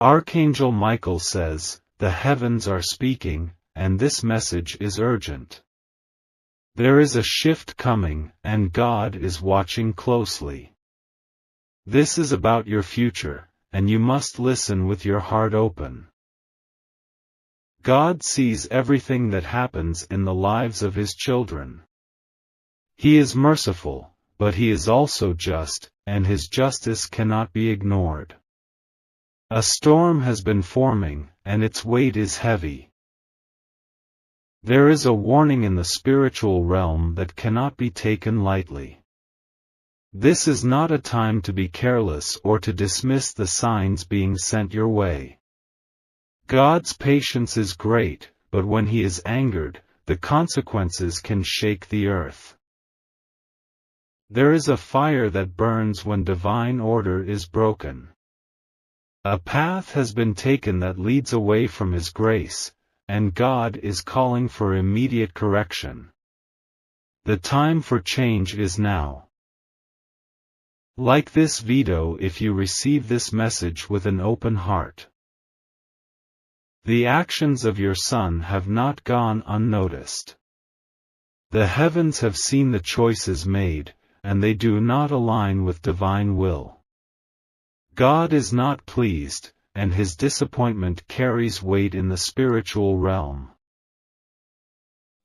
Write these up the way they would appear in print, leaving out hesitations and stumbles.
Archangel Michael says, "The heavens are speaking, and this message is urgent." There is a shift coming, and God is watching closely. This is about your future, and you must listen with your heart open. God sees everything that happens in the lives of His children. He is merciful, but He is also just, and His justice cannot be ignored. A storm has been forming, and its weight is heavy. There is a warning in the spiritual realm that cannot be taken lightly. This is not a time to be careless or to dismiss the signs being sent your way. God's patience is great, but when He is angered, the consequences can shake the earth. There is a fire that burns when divine order is broken. A path has been taken that leads away from His grace, and God is calling for immediate correction. The time for change is now. Like this video if you receive this message with an open heart. The actions of your Son have not gone unnoticed. The heavens have seen the choices made, and they do not align with divine will. God is not pleased, and His disappointment carries weight in the spiritual realm.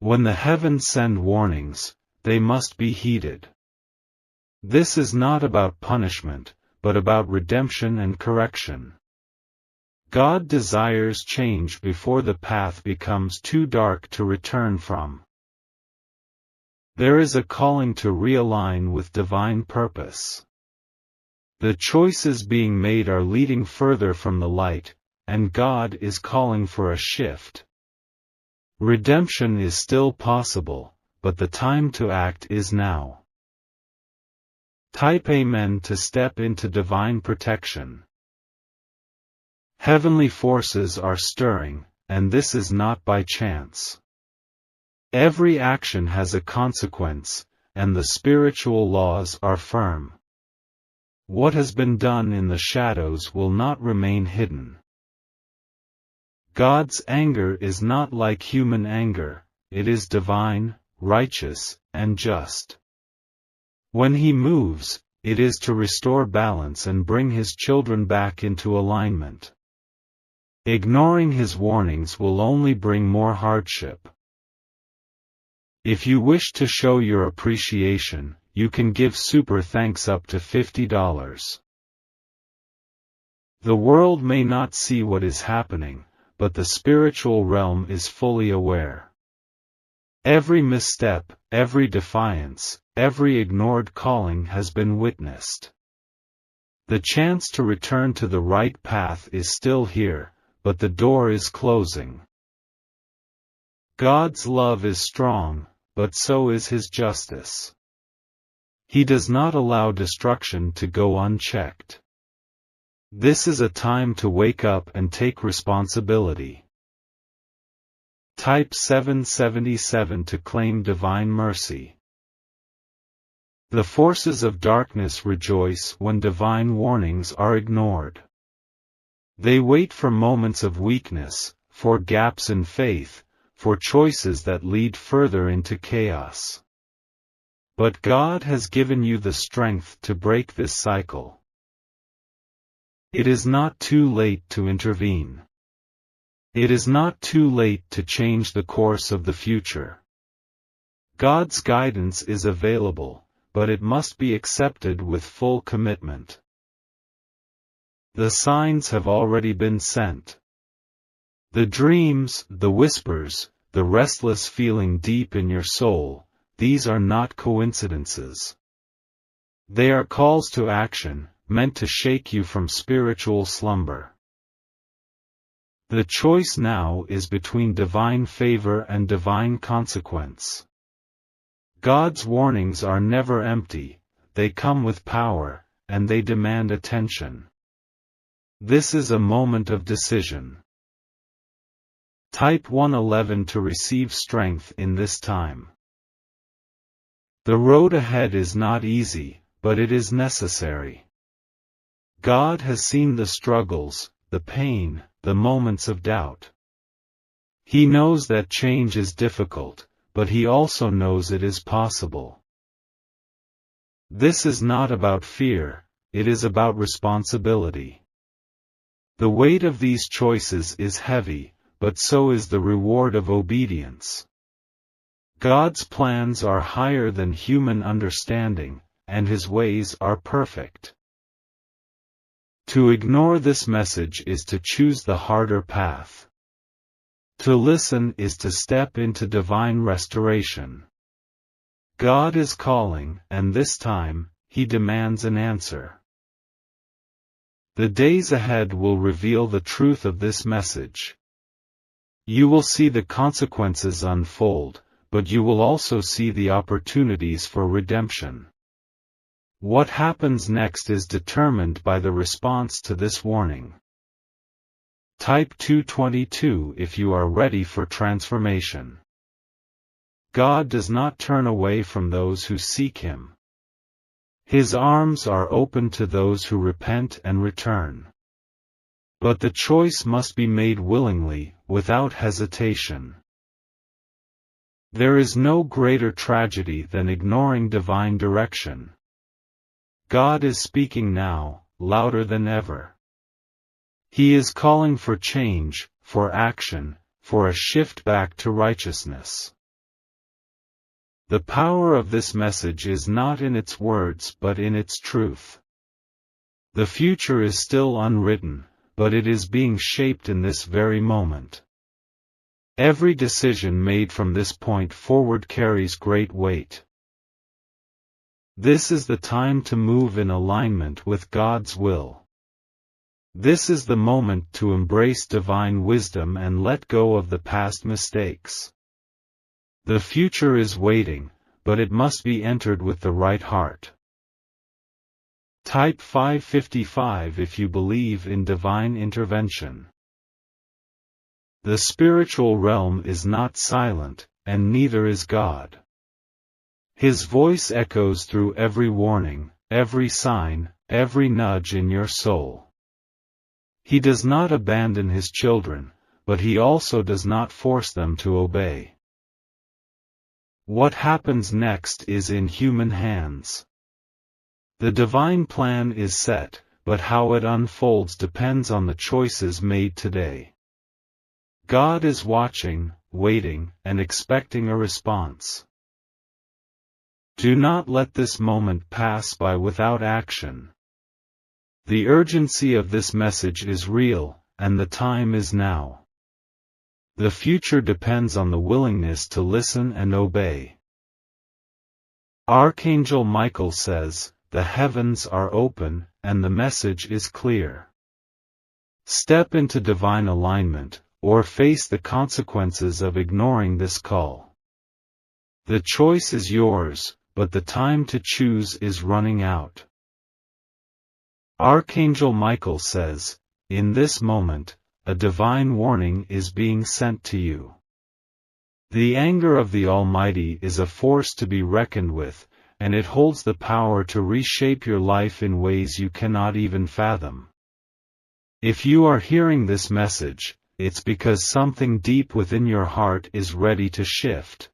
When the heavens send warnings, they must be heeded. This is not about punishment, but about redemption and correction. God desires change before the path becomes too dark to return from. There is a calling to realign with divine purpose. The choices being made are leading further from the light, and God is calling for a shift. Redemption is still possible, but the time to act is now. Type Amen to step into divine protection. Heavenly forces are stirring, and this is not by chance. Every action has a consequence, and the spiritual laws are firm. What has been done in the shadows will not remain hidden. God's anger is not like human anger, it is divine, righteous, and just. When He moves, it is to restore balance and bring His children back into alignment. Ignoring His warnings will only bring more hardship. If you wish to show your appreciation, you can give super thanks up to $50. The world may not see what is happening, but the spiritual realm is fully aware. Every misstep, every defiance, every ignored calling has been witnessed. The chance to return to the right path is still here, but the door is closing. God's love is strong, but so is His justice. He does not allow destruction to go unchecked. This is a time to wake up and take responsibility. Type 777 to claim divine mercy. The forces of darkness rejoice when divine warnings are ignored. They wait for moments of weakness, for gaps in faith, for choices that lead further into chaos. But God has given you the strength to break this cycle. It is not too late to intervene. It is not too late to change the course of the future. God's guidance is available, but it must be accepted with full commitment. The signs have already been sent. The dreams, the whispers, the restless feeling deep in your soul, these are not coincidences. They are calls to action, meant to shake you from spiritual slumber. The choice now is between divine favor and divine consequence. God's warnings are never empty, they come with power, and they demand attention. This is a moment of decision. Type 111 to receive strength in this time. The road ahead is not easy, but it is necessary. God has seen the struggles, the pain, the moments of doubt. He knows that change is difficult, but he also knows it is possible. This is not about fear, it is about responsibility. The weight of these choices is heavy, but so is the reward of obedience. God's plans are higher than human understanding, and His ways are perfect. To ignore this message is to choose the harder path. To listen is to step into divine restoration. God is calling, and this time, He demands an answer. The days ahead will reveal the truth of this message. You will see the consequences unfold, but you will also see the opportunities for redemption. What happens next is determined by the response to this warning. Type 222 if you are ready for transformation. God does not turn away from those who seek Him. His arms are open to those who repent and return. But the choice must be made willingly, without hesitation. There is no greater tragedy than ignoring divine direction. God is speaking now, louder than ever. He is calling for change, for action, for a shift back to righteousness. The power of this message is not in its words but in its truth. The future is still unwritten, but it is being shaped in this very moment. Every decision made from this point forward carries great weight. This is the time to move in alignment with God's will. This is the moment to embrace divine wisdom and let go of the past mistakes. The future is waiting, but it must be entered with the right heart. Type 555 if you believe in divine intervention. The spiritual realm is not silent, and neither is God. His voice echoes through every warning, every sign, every nudge in your soul. He does not abandon His children, but He also does not force them to obey. What happens next is in human hands. The divine plan is set, but how it unfolds depends on the choices made today. God is watching, waiting, and expecting a response. Do not let this moment pass by without action. The urgency of this message is real, and the time is now. The future depends on the willingness to listen and obey. Archangel Michael says, "The heavens are open, and the message is clear." Step into divine alignment, or face the consequences of ignoring this call. The choice is yours, but the time to choose is running out. Archangel Michael says, "In this moment, a divine warning is being sent to you." The anger of the Almighty is a force to be reckoned with, and it holds the power to reshape your life in ways you cannot even fathom. If you are hearing this message, it's because something deep within your heart is ready to shift.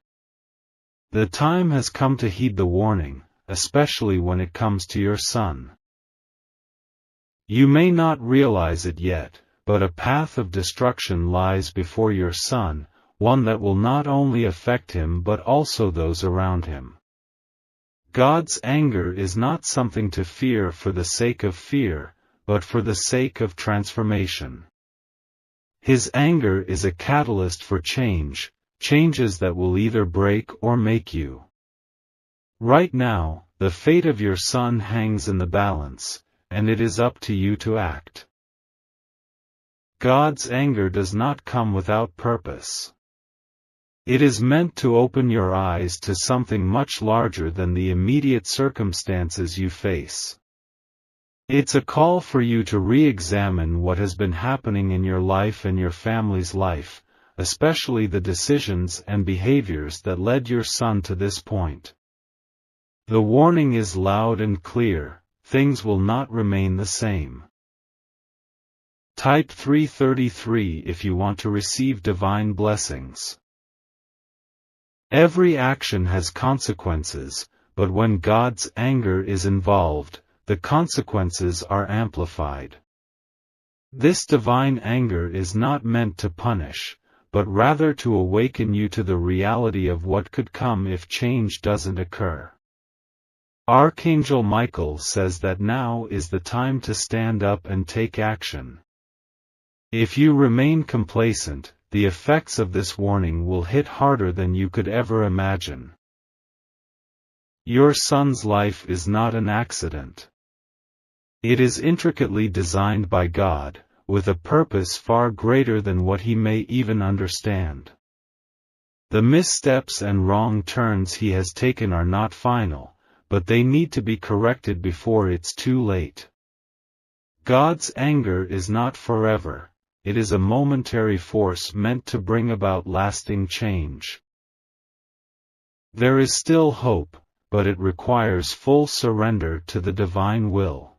The time has come to heed the warning, especially when it comes to your son. You may not realize it yet, but a path of destruction lies before your son, one that will not only affect him but also those around him. God's anger is not something to fear for the sake of fear, but for the sake of transformation. His anger is a catalyst for change, changes that will either break or make you. Right now, the fate of your son hangs in the balance, and it is up to you to act. God's anger does not come without purpose. It is meant to open your eyes to something much larger than the immediate circumstances you face. It's a call for you to re-examine what has been happening in your life and your family's life, especially the decisions and behaviors that led your son to this point. The warning is loud and clear: things will not remain the same. Type 333 if you want to receive divine blessings. Every action has consequences, but when God's anger is involved, the consequences are amplified. This divine anger is not meant to punish, but rather to awaken you to the reality of what could come if change doesn't occur. Archangel Michael says that now is the time to stand up and take action. If you remain complacent, the effects of this warning will hit harder than you could ever imagine. Your son's life is not an accident. It is intricately designed by God, with a purpose far greater than what he may even understand. The missteps and wrong turns he has taken are not final, but they need to be corrected before it's too late. God's anger is not forever. It is a momentary force meant to bring about lasting change. There is still hope, but it requires full surrender to the divine will.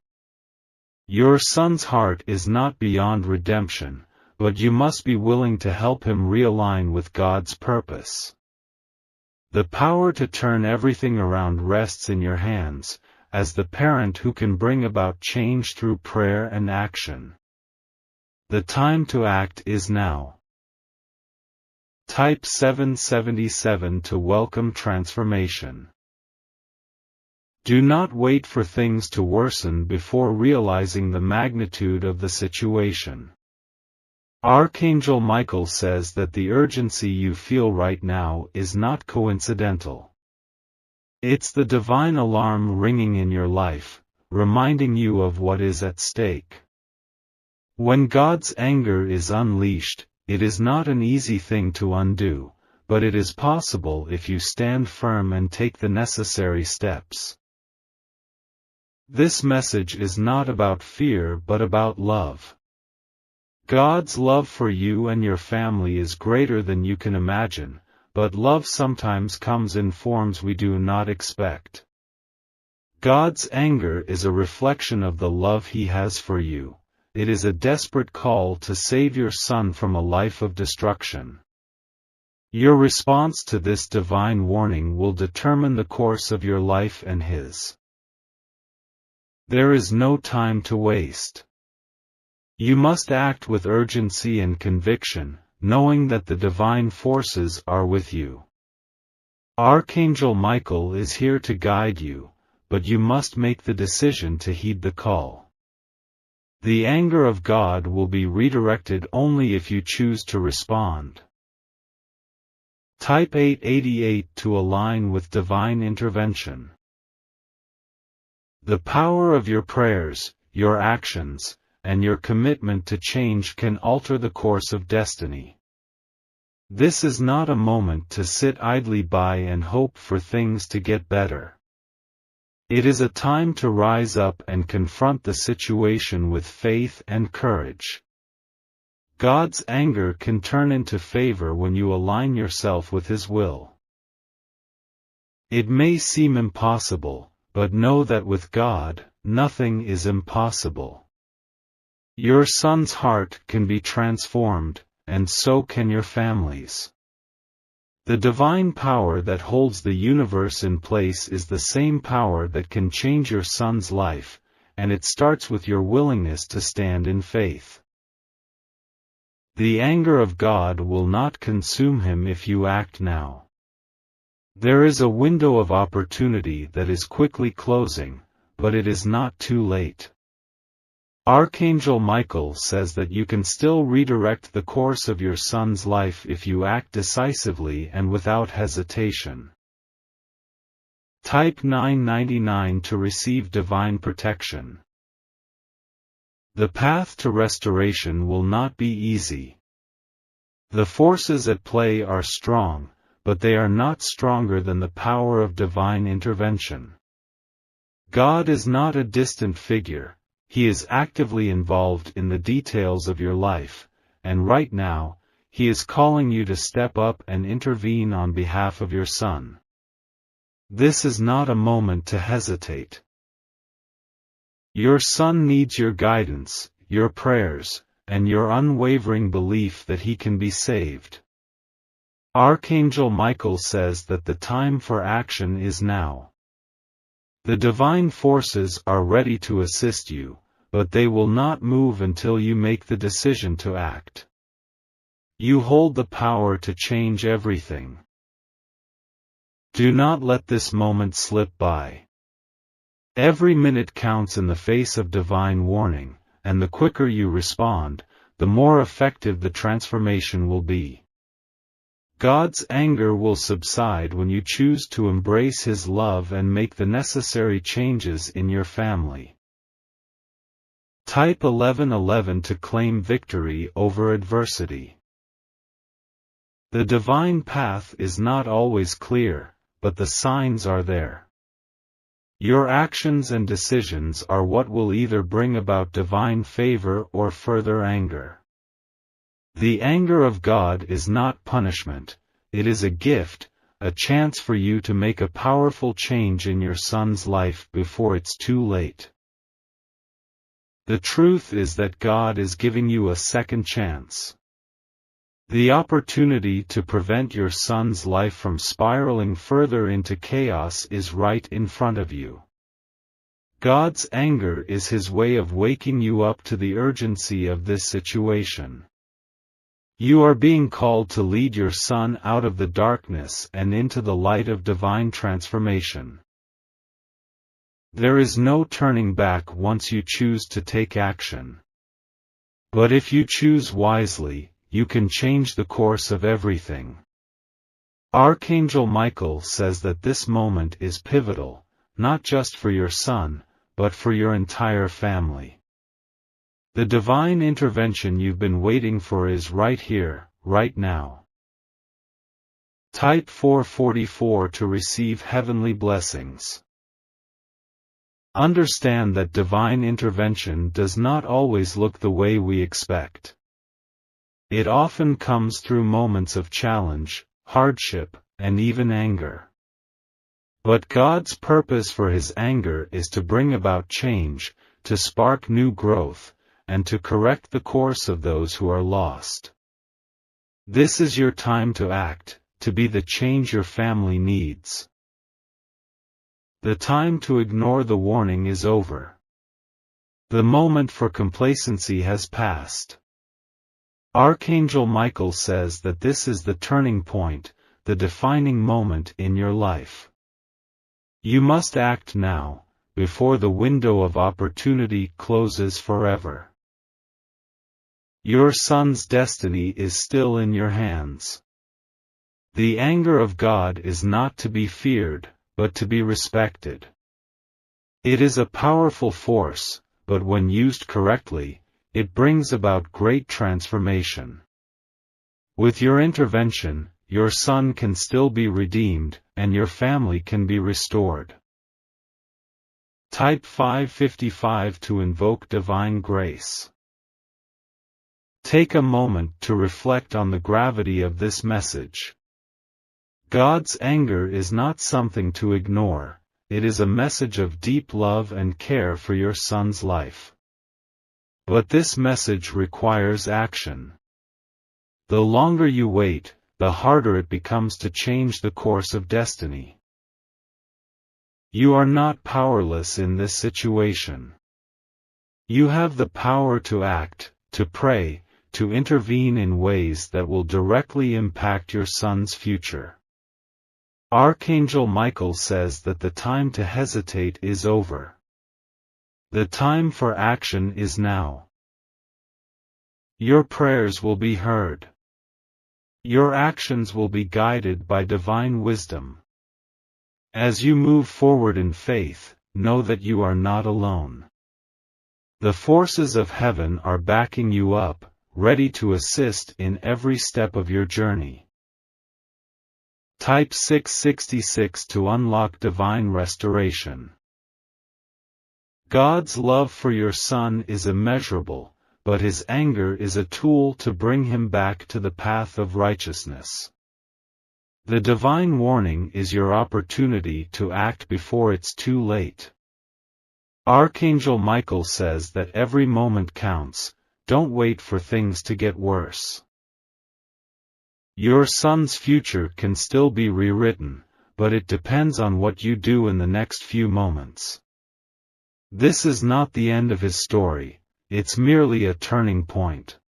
Your son's heart is not beyond redemption, but you must be willing to help him realign with God's purpose. The power to turn everything around rests in your hands, as the parent who can bring about change through prayer and action. The time to act is now. Type 777 to welcome transformation. Do not wait for things to worsen before realizing the magnitude of the situation. Archangel Michael says that the urgency you feel right now is not coincidental. It's the divine alarm ringing in your life, reminding you of what is at stake. When God's anger is unleashed, it is not an easy thing to undo, but it is possible if you stand firm and take the necessary steps. This message is not about fear but about love. God's love for you and your family is greater than you can imagine, but love sometimes comes in forms we do not expect. God's anger is a reflection of the love He has for you. It is a desperate call to save your son from a life of destruction. Your response to this divine warning will determine the course of your life and his. There is no time to waste. You must act with urgency and conviction, knowing that the divine forces are with you. Archangel Michael is here to guide you, but you must make the decision to heed the call. The anger of God will be redirected only if you choose to respond. Type 888 to align with divine intervention. The power of your prayers, your actions, and your commitment to change can alter the course of destiny. This is not a moment to sit idly by and hope for things to get better. It is a time to rise up and confront the situation with faith and courage. God's anger can turn into favor when you align yourself with His will. It may seem impossible, but know that with God, nothing is impossible. Your son's heart can be transformed, and so can your family's. The divine power that holds the universe in place is the same power that can change your son's life, and it starts with your willingness to stand in faith. The anger of God will not consume him if you act now. There is a window of opportunity that is quickly closing, but it is not too late. Archangel Michael says that you can still redirect the course of your son's life if you act decisively and without hesitation. Type 999 to receive divine protection. The path to restoration will not be easy. The forces at play are strong, but they are not stronger than the power of divine intervention. God is not a distant figure. He is actively involved in the details of your life, and right now, He is calling you to step up and intervene on behalf of your son. This is not a moment to hesitate. Your son needs your guidance, your prayers, and your unwavering belief that he can be saved. Archangel Michael says that the time for action is now. The divine forces are ready to assist you, but they will not move until you make the decision to act. You hold the power to change everything. Do not let this moment slip by. Every minute counts in the face of divine warning, and the quicker you respond, the more effective the transformation will be. God's anger will subside when you choose to embrace His love and make the necessary changes in your family. Type 1111 to claim victory over adversity. The divine path is not always clear, but the signs are there. Your actions and decisions are what will either bring about divine favor or further anger. The anger of God is not punishment, it is a gift, a chance for you to make a powerful change in your son's life before it's too late. The truth is that God is giving you a second chance. The opportunity to prevent your son's life from spiraling further into chaos is right in front of you. God's anger is His way of waking you up to the urgency of this situation. You are being called to lead your son out of the darkness and into the light of divine transformation. There is no turning back once you choose to take action. But if you choose wisely, you can change the course of everything. Archangel Michael says that this moment is pivotal, not just for your son, but for your entire family. The divine intervention you've been waiting for is right here, right now. Type 444 to receive heavenly blessings. Understand that divine intervention does not always look the way we expect. It often comes through moments of challenge, hardship, and even anger. But God's purpose for His anger is to bring about change, to spark new growth, and to correct the course of those who are lost. This is your time to act, to be the change your family needs. The time to ignore the warning is over. The moment for complacency has passed. Archangel Michael says that this is the turning point, the defining moment in your life. You must act now, before the window of opportunity closes forever. Your son's destiny is still in your hands. The anger of God is not to be feared, but to be respected. It is a powerful force, but when used correctly, it brings about great transformation. With your intervention, your son can still be redeemed, and your family can be restored. Type 555 to invoke divine grace. Take a moment to reflect on the gravity of this message. God's anger is not something to ignore, it is a message of deep love and care for your son's life. But this message requires action. The longer you wait, the harder it becomes to change the course of destiny. You are not powerless in this situation. You have the power to act, to pray, to intervene in ways that will directly impact your son's future. Archangel Michael says that the time to hesitate is over. The time for action is now. Your prayers will be heard. Your actions will be guided by divine wisdom. As you move forward in faith, know that you are not alone. The forces of heaven are backing you up, ready to assist in every step of your journey. Type 666 to unlock divine restoration. God's love for your son is immeasurable, but His anger is a tool to bring him back to the path of righteousness. The divine warning is your opportunity to act before it's too late. Archangel Michael says that every moment counts, don't wait for things to get worse. Your son's future can still be rewritten, but it depends on what you do in the next few moments. This is not the end of his story, it's merely a turning point.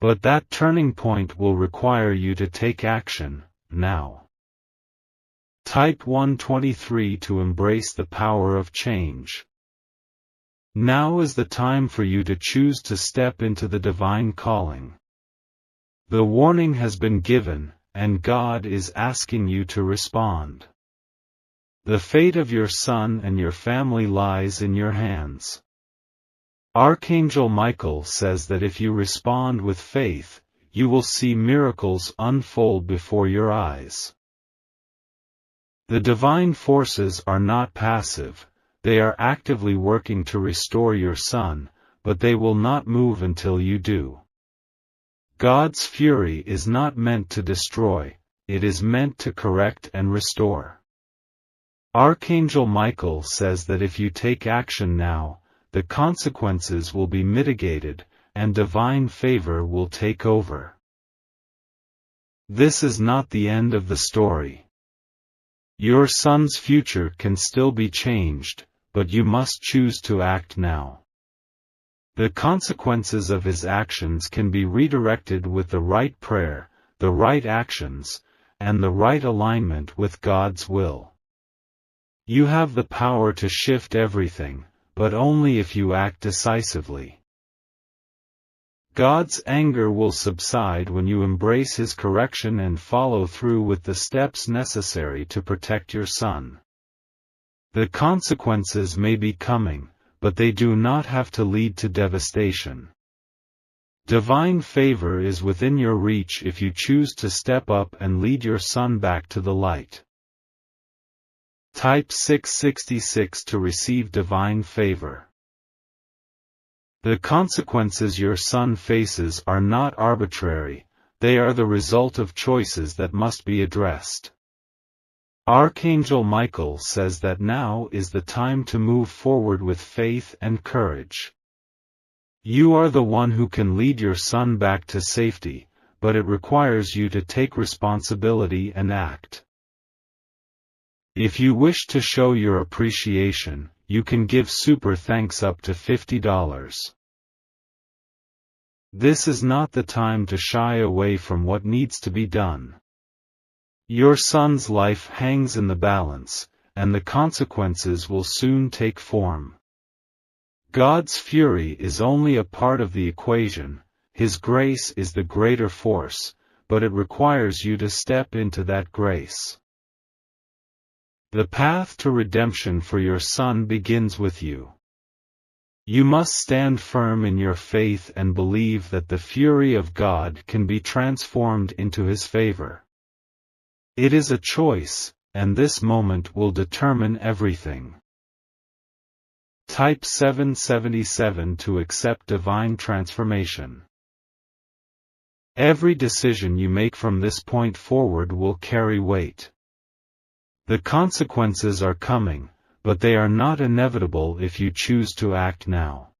But that turning point will require you to take action, now. Type 123 to embrace the power of change. Now is the time for you to choose to step into the divine calling. The warning has been given, and God is asking you to respond. The fate of your son and your family lies in your hands. Archangel Michael says that if you respond with faith, you will see miracles unfold before your eyes. The divine forces are not passive, they are actively working to restore your son, but they will not move until you do. God's fury is not meant to destroy, it is meant to correct and restore. Archangel Michael says that if you take action now, the consequences will be mitigated, and divine favor will take over. This is not the end of the story. Your son's future can still be changed, but you must choose to act now. The consequences of his actions can be redirected with the right prayer, the right actions, and the right alignment with God's will. You have the power to shift everything, but only if you act decisively. God's anger will subside when you embrace his correction and follow through with the steps necessary to protect your son. The consequences may be coming, but they do not have to lead to devastation. Divine favor is within your reach if you choose to step up and lead your son back to the light. Type 666 to receive divine favor. The consequences your son faces are not arbitrary, they are the result of choices that must be addressed. Archangel Michael says that now is the time to move forward with faith and courage. You are the one who can lead your son back to safety, but it requires you to take responsibility and act. If you wish to show your appreciation, you can give super thanks up to $50. This is not the time to shy away from what needs to be done. Your son's life hangs in the balance, and the consequences will soon take form. God's fury is only a part of the equation, his grace is the greater force, but it requires you to step into that grace. The path to redemption for your son begins with you. You must stand firm in your faith and believe that the fury of God can be transformed into his favor. It is a choice, and this moment will determine everything. Type 777 to accept divine transformation. Every decision you make from this point forward will carry weight. The consequences are coming, but they are not inevitable if you choose to act now.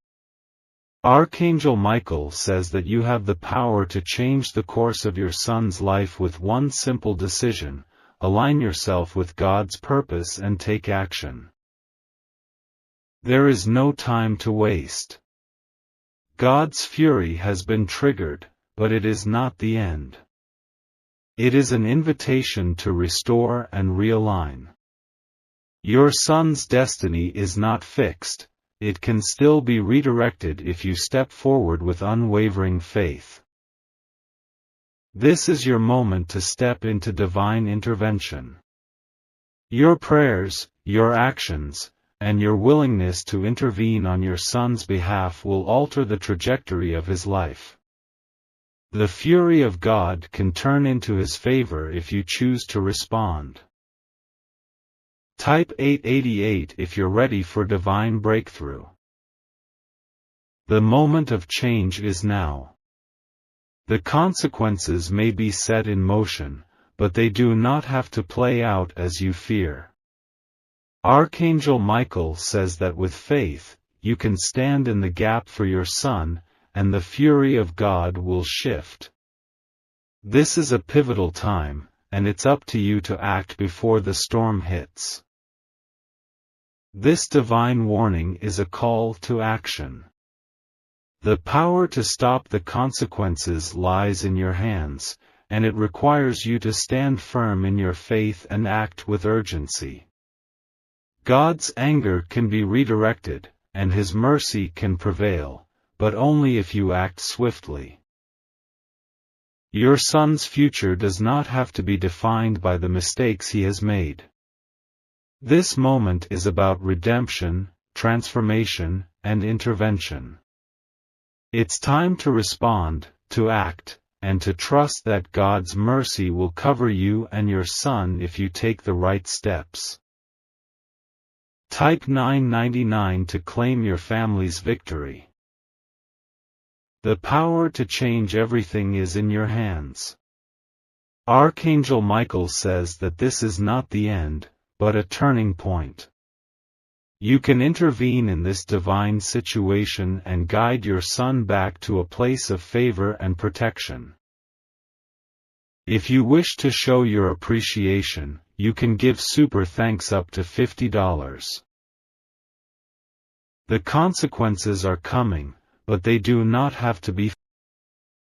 Archangel Michael says that you have the power to change the course of your son's life with one simple decision: align yourself with God's purpose and take action. There is no time to waste. God's fury has been triggered, but it is not the end. It is an invitation to restore and realign. Your son's destiny is not fixed, it can still be redirected if you step forward with unwavering faith. This is your moment to step into divine intervention. Your prayers, your actions, and your willingness to intervene on your son's behalf will alter the trajectory of his life. The fury of God can turn into his favor if you choose to respond. Type 888 if you're ready for divine breakthrough. The moment of change is now. The consequences may be set in motion, but they do not have to play out as you fear. Archangel Michael says that with faith, you can stand in the gap for your son, and the fury of God will shift. This is a pivotal time, and it's up to you to act before the storm hits. This divine warning is a call to action. The power to stop the consequences lies in your hands, and it requires you to stand firm in your faith and act with urgency. God's anger can be redirected, and His mercy can prevail, but only if you act swiftly. Your son's future does not have to be defined by the mistakes he has made. This moment is about redemption, transformation, and intervention. It's time to respond, to act, and to trust that God's mercy will cover you and your son if you take the right steps. Type 999 to claim your family's victory. The power to change everything is in your hands. Archangel Michael says that this is not the end, but a turning point. You can intervene in this divine situation and guide your son back to a place of favor and protection. If you wish to show your appreciation, you can give super thanks up to $50. The consequences are coming, but they do not have to be